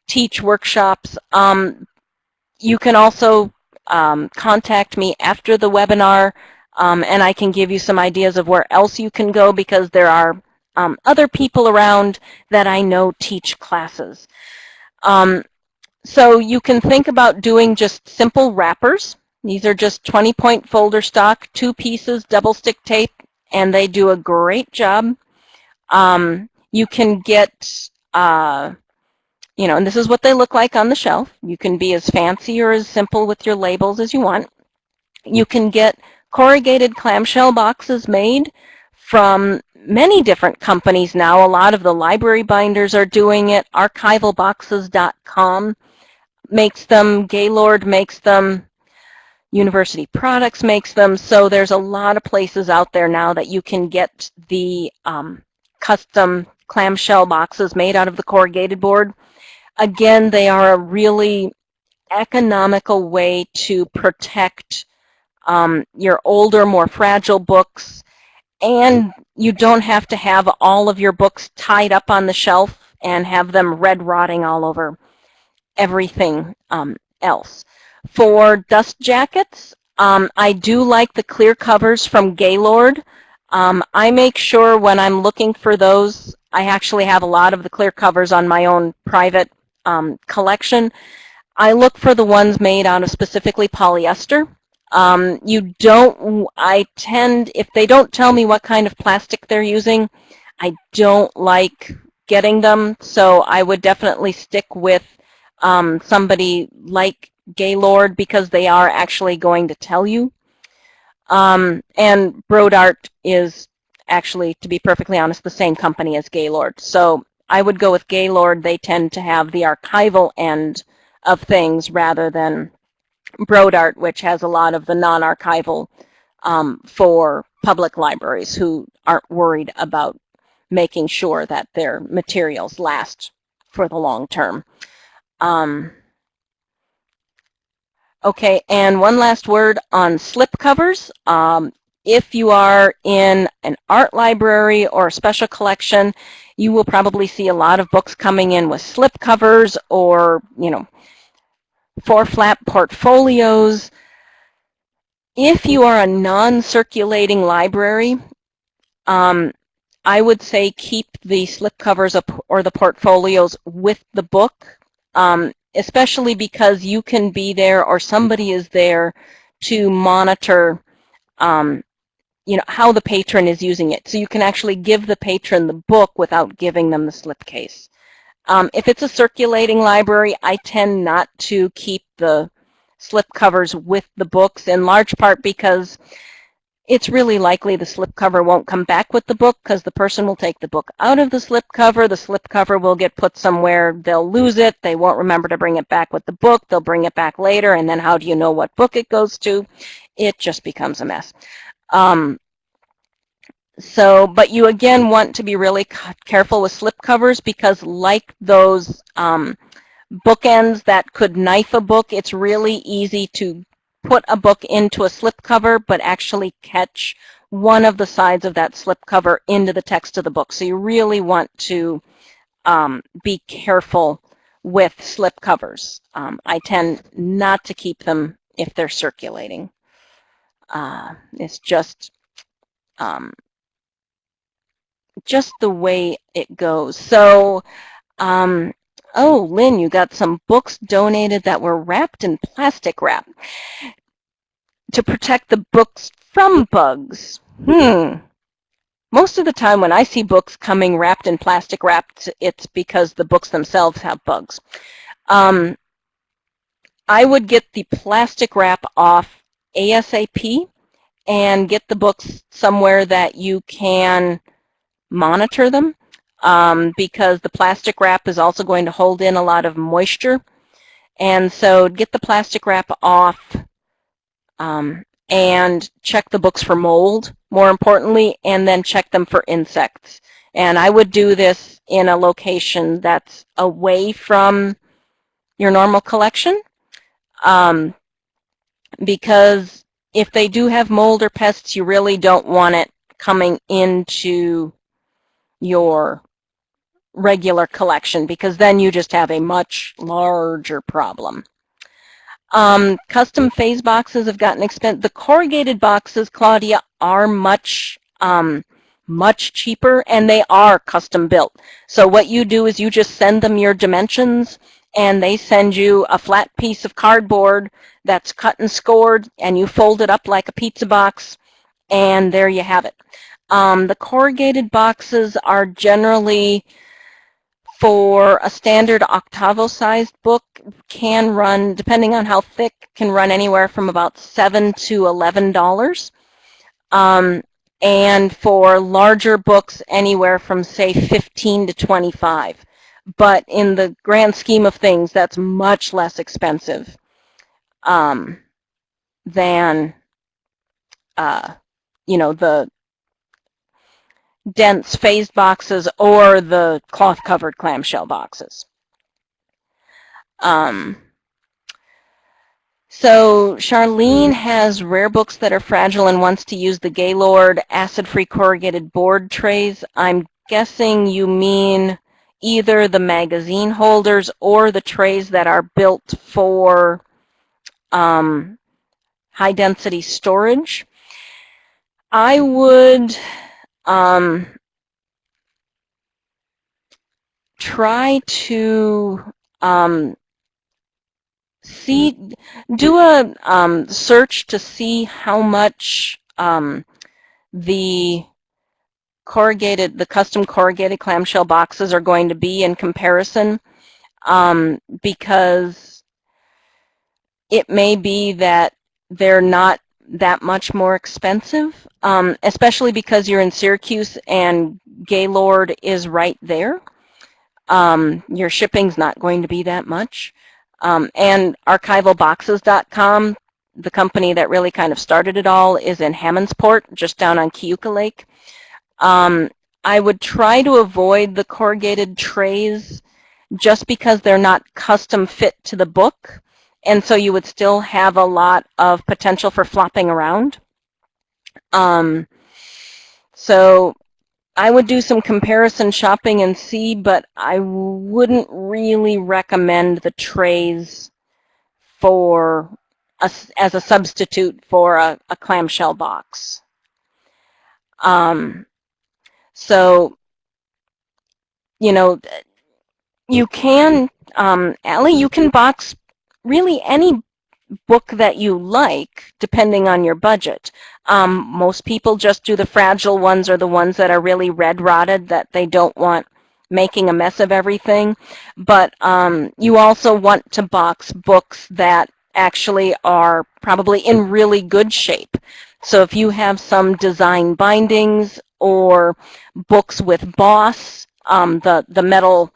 teach workshops. You can also contact me after the webinar, and I can give you some ideas of where else you can go because there are other people around that I know teach classes. So you can think about doing just simple wrappers. These are just 20-point folder stock, 2 pieces, double stick tape, and they do a great job. You can get, and this is what they look like on the shelf. You can be as fancy or as simple with your labels as you want. You can get corrugated clamshell boxes made from many different companies now. A lot of the library binders are doing it. Archival Boxescom makes them, Gaylord makes them, University Products makes them, so there's a lot of places out there now that you can get the custom clamshell boxes made out of the corrugated board. Again, they are a really economical way to protect your older, more fragile books, and you don't have to have all of your books tied up on the shelf and have them red rotting all over everything else. For dust jackets, I do like the clear covers from Gaylord. I make sure when I'm looking for those, I actually have a lot of the clear covers on my own private collection. I look for the ones made out of specifically polyester. If they don't tell me what kind of plastic they're using, I don't like getting them, so I would definitely stick with somebody like Gaylord because they are actually going to tell you. And Brodart is actually, to be perfectly honest, the same company as Gaylord. So I would go with Gaylord. They tend to have the archival end of things rather than Brodart, which has a lot of the non-archival for public libraries who aren't worried about making sure that their materials last for the long term. Okay, and one last word on slip covers. If you are in an art library or a special collection, you will probably see a lot of books coming in with slip covers or, 4-flap portfolios. If you are a non-circulating library, I would say keep the slip covers or the portfolios with the book, especially because you can be there or somebody is there to monitor how the patron is using it. So you can actually give the patron the book without giving them the slipcase. If it's a circulating library, I tend not to keep the slip covers with the books, in large part because it's really likely the slipcover won't come back with the book because the person will take the book out of the slipcover will get put somewhere, they'll lose it, they won't remember to bring it back with the book, they'll bring it back later, and then how do you know what book it goes to? It just becomes a mess. So, but you again want to be really careful with slip covers, because like those bookends that could knife a book, it's really easy to put a book into a slip cover but actually catch one of the sides of that slip cover into the text of the book. So you really want to be careful with slip covers. I tend not to keep them if they're circulating. It's just the way it goes. So, oh, Lynn, you got some books donated that were wrapped in plastic wrap to protect the books from bugs. Most of the time when I see books coming wrapped in plastic wrap, it's because the books themselves have bugs. I would get the plastic wrap off ASAP and get the books somewhere that you can monitor them, because the plastic wrap is also going to hold in a lot of moisture. And so get the plastic wrap off and check the books for mold, more importantly, and then check them for insects. And I would do this in a location that's away from your normal collection, because if they do have mold or pests, you really don't want it coming into your regular collection, because then you just have a much larger problem. Custom phase boxes have gotten expensive. The corrugated boxes, Claudia, are much cheaper, and they are custom built. So what you do is you just send them your dimensions, and they send you a flat piece of cardboard that's cut and scored, and you fold it up like a pizza box, and there you have it. The corrugated boxes are generally, for a standard octavo-sized book, can run, depending on how thick, can run anywhere from about $7 to $11. And for larger books, anywhere from, say, 15 to 25. But in the grand scheme of things, that's much less expensive than, the dense phased boxes or the cloth-covered clamshell boxes. So Charlene has rare books that are fragile and wants to use the Gaylord acid-free corrugated board trays. I'm guessing you mean either the magazine holders or the trays that are built for high-density storage. I would try to do a search to see how much the custom corrugated clamshell boxes are going to be in comparison, because it may be that they're not that much more expensive, especially because you're in Syracuse and Gaylord is right there. Your shipping's not going to be that much. And Archival Boxescom, the company that really kind of started it all, is in Hammondsport, just down on Keuka Lake. I would try to avoid the corrugated trays just because they're not custom fit to the book, and so you would still have a lot of potential for flopping around. So I would do some comparison shopping and see, but I wouldn't really recommend the trays as a substitute for a clamshell box. So, you can, Allie, you can box really any book that you like, depending on your budget. Most people just do the fragile ones, or the ones that are really red rotted, that they don't want making a mess of everything. But you also want to box books that actually are probably in really good shape. So if you have some design bindings or books with boss, the metal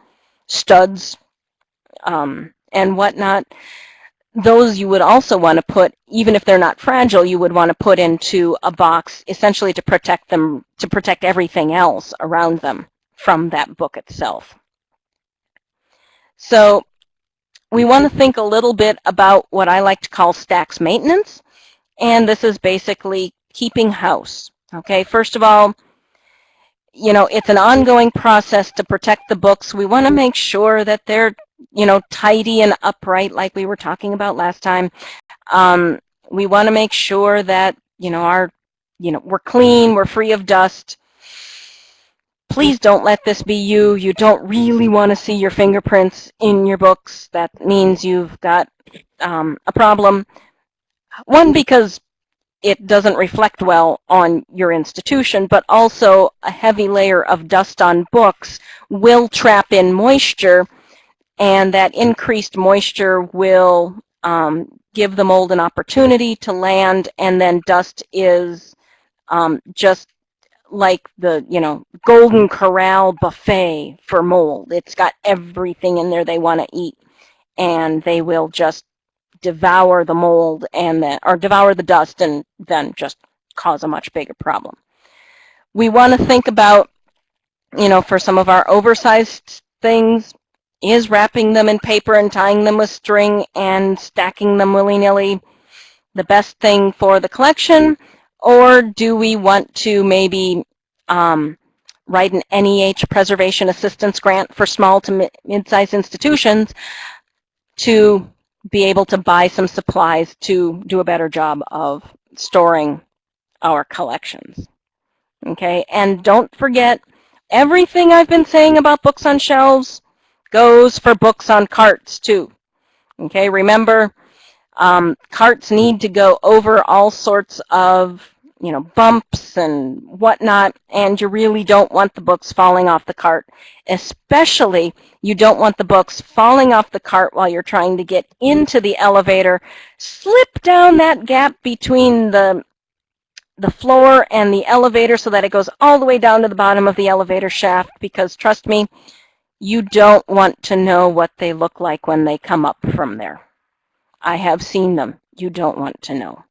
studs and whatnot, those you would also want to put, even if they're not fragile, you would want to put into a box essentially to protect them, to protect everything else around them from that book itself. So we want to think a little bit about what I like to call stacks maintenance, and this is basically keeping house. Okay, first of all, you know, it's an ongoing process to protect the books. We want to make sure that they're, you know, tidy and upright like we were talking about last time. We want to make sure that, you know, we're clean, we're free of dust. Please don't let this be you. You don't really want to see your fingerprints in your books. That means you've got a problem. One, because it doesn't reflect well on your institution, but also a heavy layer of dust on books will trap in moisture, and that increased moisture will give the mold an opportunity to land, and then dust is just like the, you know, Golden Corral buffet for mold. It's got everything in there they want to eat, and they will just devour the mold and then, or devour the dust, and then just cause a much bigger problem. We want to think about, you know, for some of our oversized things, is wrapping them in paper and tying them with string and stacking them willy-nilly the best thing for the collection? Or do we want to maybe write an NEH preservation assistance grant for small to mid-sized institutions to be able to buy some supplies to do a better job of storing our collections? Okay, and don't forget, everything I've been saying about books on shelves goes for books on carts too. Okay, remember, carts need to go over all sorts of, you know, bumps and whatnot, and you really don't want the books falling off the cart. Especially, you don't want the books falling off the cart while you're trying to get into the elevator. Slip down that gap between the floor and the elevator so that it goes all the way down to the bottom of the elevator shaft, because trust me, you don't want to know what they look like when they come up from there. I have seen them. You don't want to know.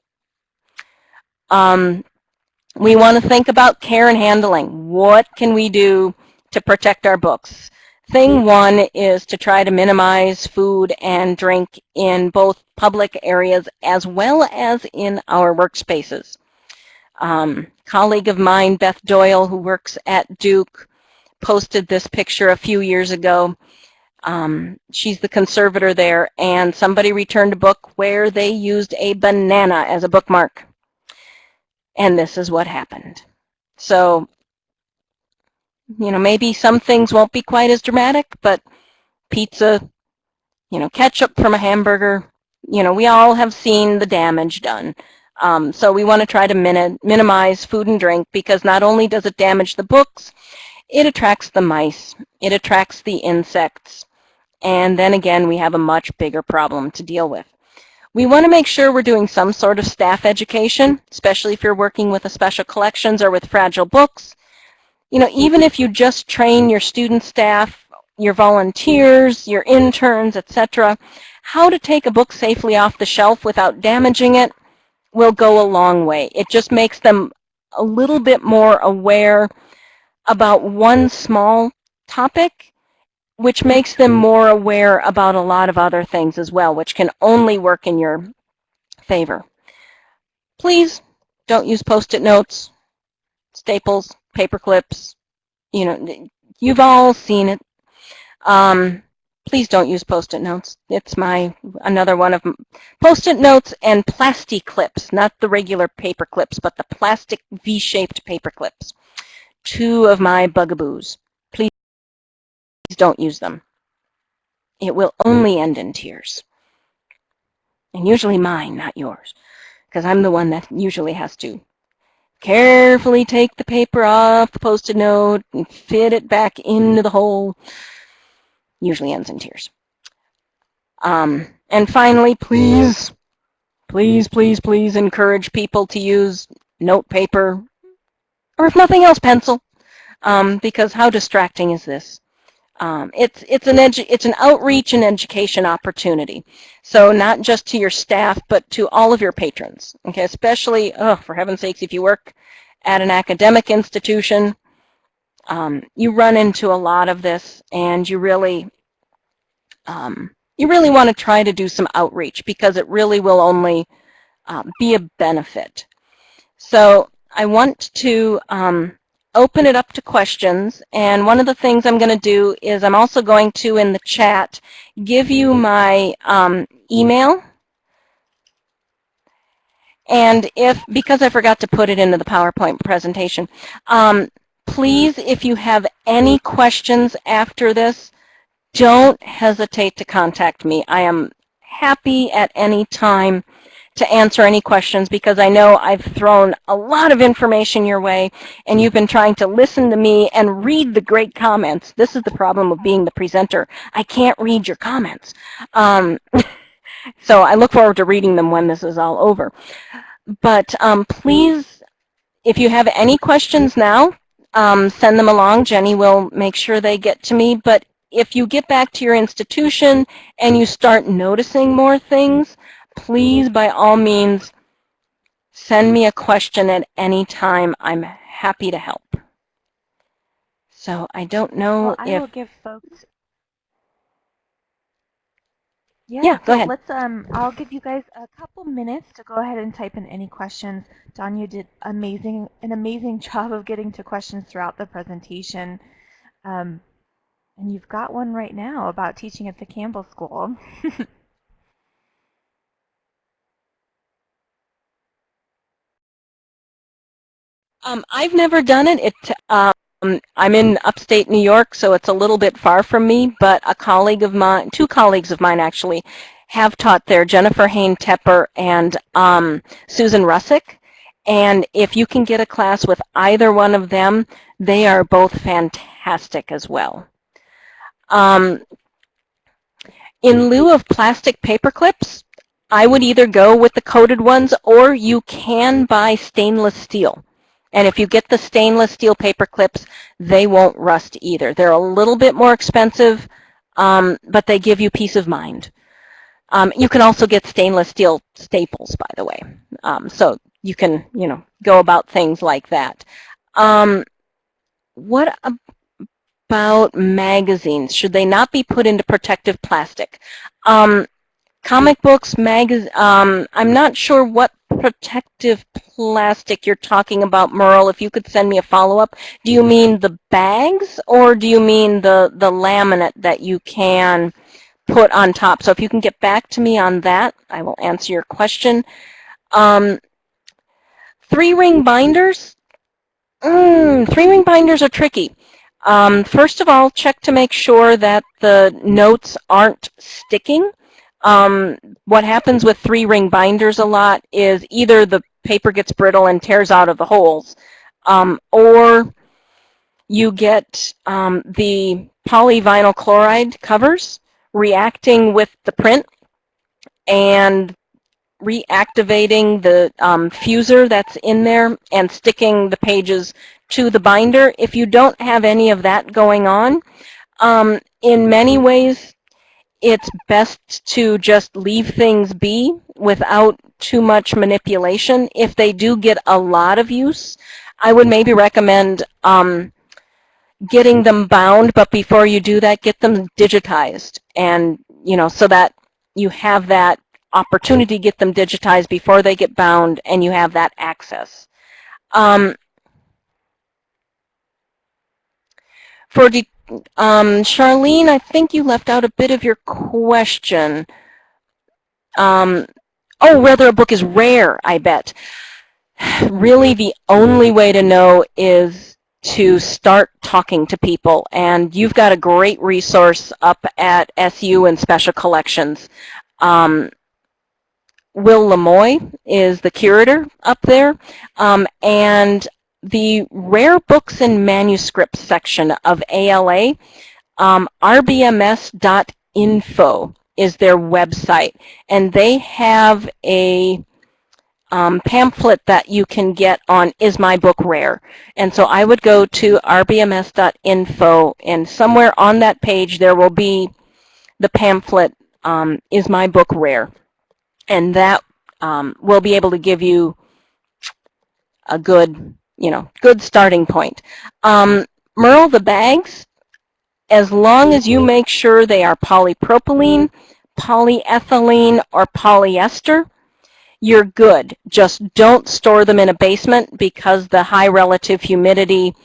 We want to think about care and handling. What can we do to protect our books? Thing one is to try to minimize food and drink in both public areas as well as in our workspaces. Colleague of mine, Beth Doyle, who works at Duke, posted this picture a few years ago. She's the conservator there, and somebody returned a book where they used a banana as a bookmark. And this is what happened. So, you know, maybe some things won't be quite as dramatic, but pizza, you know, ketchup from a hamburger, you know, we all have seen the damage done. So we want to try to minimize food and drink, because not only does it damage the books, it attracts the mice, it attracts the insects, and then again, we have a much bigger problem to deal with. We want to make sure we're doing some sort of staff education, especially if you're working with a special collections or with fragile books. You know, even if you just train your student staff, your volunteers, your interns, etc., how to take a book safely off the shelf without damaging it will go a long way. It just makes them a little bit more aware about one small topic, which makes them more aware about a lot of other things as well, which can only work in your favor. Please don't use Post-it notes, staples, paper clips. You know, you've all seen it. Please don't use Post-it notes. It's another one of Post-it notes and plastic clips, not the regular paper clips, but the plastic V-shaped paper clips. Two of my bugaboos. Please don't use them. It will only end in tears. And usually mine, not yours, because I'm the one that usually has to carefully take the paper off the Post-it note and fit it back into the hole. Usually ends in tears. And finally, please encourage people to use note paper, or if nothing else, pencil, because how distracting is this? It's an outreach and education opportunity. So not just to your staff, but to all of your patrons. Okay, especially, oh, for heaven's sakes, if you work at an academic institution, you run into a lot of this, and you really want to try to do some outreach, because it really will only be a benefit. So I want to open it up to questions, and one of the things I'm going to do is I'm also going to, in the chat, give you my email. And because I forgot to put it into the PowerPoint presentation, please, if you have any questions after this, don't hesitate to contact me. I am happy at any time to answer any questions, because I know I've thrown a lot of information your way, and you've been trying to listen to me and read the great comments. This is the problem of being the presenter. I can't read your comments. So I look forward to reading them when this is all over. But please, if you have any questions now, send them along. Jenny will make sure they get to me. But if you get back to your institution and you start noticing more things, please, by all means, send me a question at any time. I'm happy to help. So I don't know if... I will give folks... Yeah, go ahead. Let's, I'll give you guys a couple minutes to go ahead and type in any questions. Don, you did an amazing job of getting to questions throughout the presentation. And you've got one right now about teaching at the Campbell School. I've never done it. I'm in upstate New York, so it's a little bit far from me, but a colleague of mine, two colleagues of mine actually, have taught there, Jennifer Hain-Tepper and Susan Russick. And if you can get a class with either one of them, they are both fantastic as well. In lieu of plastic paper clips, I would either go with the coated ones, or you can buy stainless steel. And if you get the stainless steel paper clips, they won't rust either. They're a little bit more expensive, but they give you peace of mind. You can also get stainless steel staples, by the way. So you can, go about things like that. What about magazines? Should they not be put into protective plastic? Comic books, I'm not sure what protective plastic you're talking about, Merle. If you could send me a follow-up. Do you mean the bags, or do you mean the laminate that you can put on top? So if you can get back to me on that, I will answer your question. 3-ring binders? 3-ring binders are tricky. First of all, check to make sure that the notes aren't sticking. What happens with 3-ring binders a lot is either the paper gets brittle and tears out of the holes, or you get the polyvinyl chloride covers reacting with the print and reactivating the fuser that's in there and sticking the pages to the binder. If you don't have any of that going on, in many ways, it's best to just leave things be without too much manipulation. If they do get a lot of use, I would maybe recommend getting them bound, but before you do that, get them digitized, and so that you have that opportunity to get them digitized before they get bound, and you have that access. For Charlene, I think you left out a bit of your question. Oh, whether a book is rare, I bet. Really, the only way to know is to start talking to people. And you've got a great resource up at SU and Special Collections. Will Lemoy is the curator up there. And the rare books and manuscripts section of ALA, rbms.info is their website, and they have a pamphlet that you can get on Is My Book Rare? And so I would go to rbms.info, and somewhere on that page there will be the pamphlet, Is My Book Rare? And that will be able to give you a good, good starting point. Merle, the bags, as long as you make sure they are polypropylene, polyethylene, or polyester, you're good. Just don't store them in a basement because the high relative humidity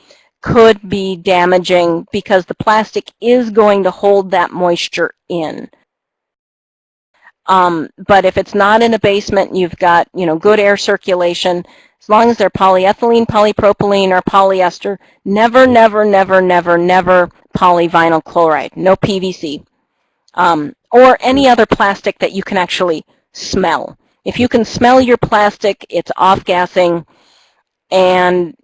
could be damaging because the plastic is going to hold that moisture in. But if it's not in a basement, you've got, good air circulation. As long as they're polyethylene, polypropylene, or polyester, never, never, never, never, never polyvinyl chloride, no PVC, or any other plastic that you can actually smell. If you can smell your plastic, it's off-gassing, and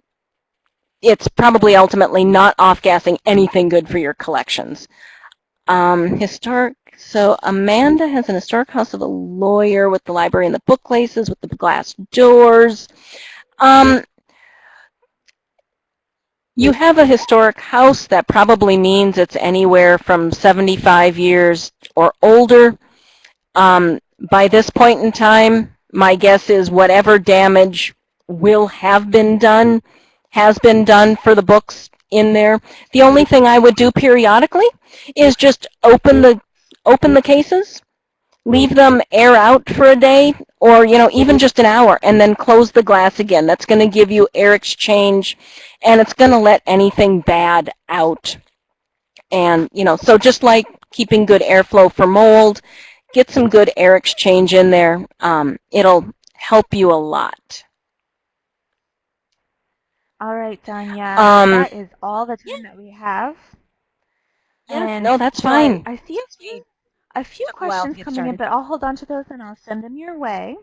it's probably ultimately not off-gassing anything good for your collections. Historic. So Amanda has an historic house of a lawyer with the library and the bookcases with the glass doors. You have a historic house, that probably means it's anywhere from 75 years or older. By this point in time, my guess is whatever damage will have been done has been done for the books in there. The only thing I would do periodically is just open the cases, leave them air out for a day, or even just an hour, and then close the glass again. That's going to give you air exchange, and it's going to let anything bad out. And so just like keeping good airflow for mold, get some good air exchange in there. It'll help you a lot. All right, Danya, that is all the time that we have. Yeah, And no, that's so fine. I see a few questions coming in, but I'll hold on to those and I'll send them your way.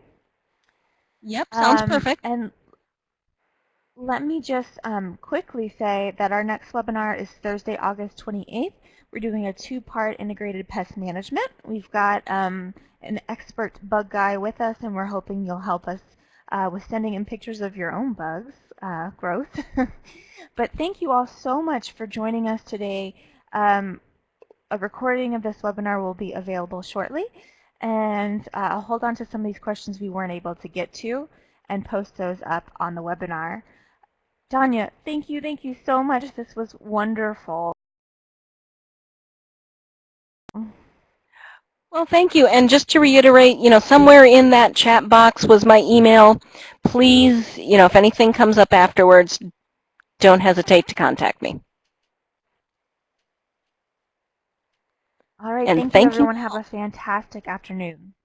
Yep, sounds perfect. And let me just quickly say that our next webinar is Thursday, August 28th. We're doing a two-part integrated pest management. We've got an expert bug guy with us, and we're hoping you'll help us with sending in pictures of your own bugs growth. But thank you all so much for joining us today. A recording of this webinar will be available shortly, and I'll hold on to some of these questions we weren't able to get to and post those up on the webinar. Danya, thank you so much. This was wonderful. Well, thank you. And just to reiterate, somewhere in that chat box was my email. Please, if anything comes up afterwards, don't hesitate to contact me. All right, thank you, everyone. Have a fantastic afternoon.